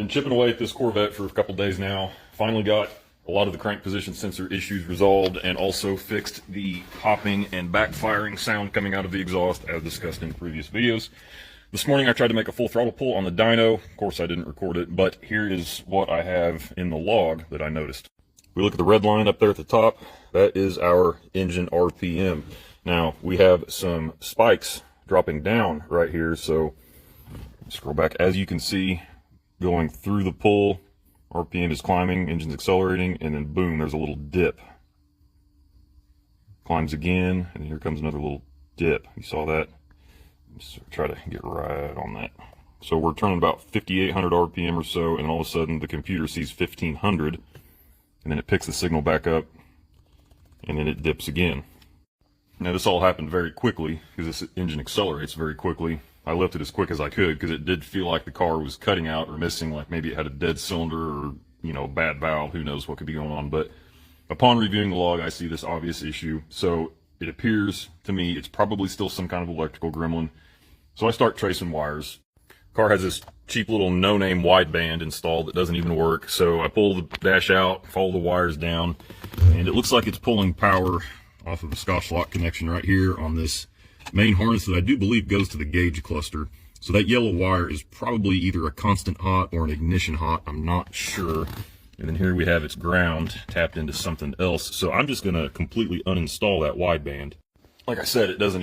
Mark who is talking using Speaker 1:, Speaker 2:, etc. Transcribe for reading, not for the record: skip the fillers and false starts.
Speaker 1: Been chipping away at this Corvette for a couple days now. Finally got a lot of the crank position sensor issues resolved and also fixed the popping and backfiring sound coming out of the exhaust as discussed in previous videos. This morning I tried to make a full throttle pull on the dyno. Of course I didn't record it, but here is what I have in the log that I noticed. We look at the red line up there at the top. That is our engine RPM. Now we have some spikes dropping down right here, so scroll back. As you can see, going through the pull, RPM is climbing, engine's accelerating, and then boom, there's a little dip. Climbs again, and here comes another little dip. You saw that? Just try to get right on that. So we're turning about 5,800 RPM or so, and all of a sudden the computer sees 1,500, and then it picks the signal back up, and then it dips again. Now this all happened very quickly, because this engine accelerates very quickly. I left it as quick as I could because it did feel like the car was cutting out or missing, like maybe it had a dead cylinder or, you know, a bad valve, who knows what could be going on. But upon reviewing the log, I see this obvious issue. So it appears to me it's probably still some kind of electrical gremlin. So I start tracing wires. Car has this cheap little no-name wideband installed that doesn't even work. So I pull the dash out, follow the wires down, and it looks like it's pulling power off of the Scotch lock connection right here on this main harness that I do believe goes to the gauge cluster. So that yellow wire is probably either a constant hot or an ignition hot, I'm not sure. And then here we have its ground tapped into something else. So I'm just gonna completely uninstall that wideband. Like I said, it doesn't even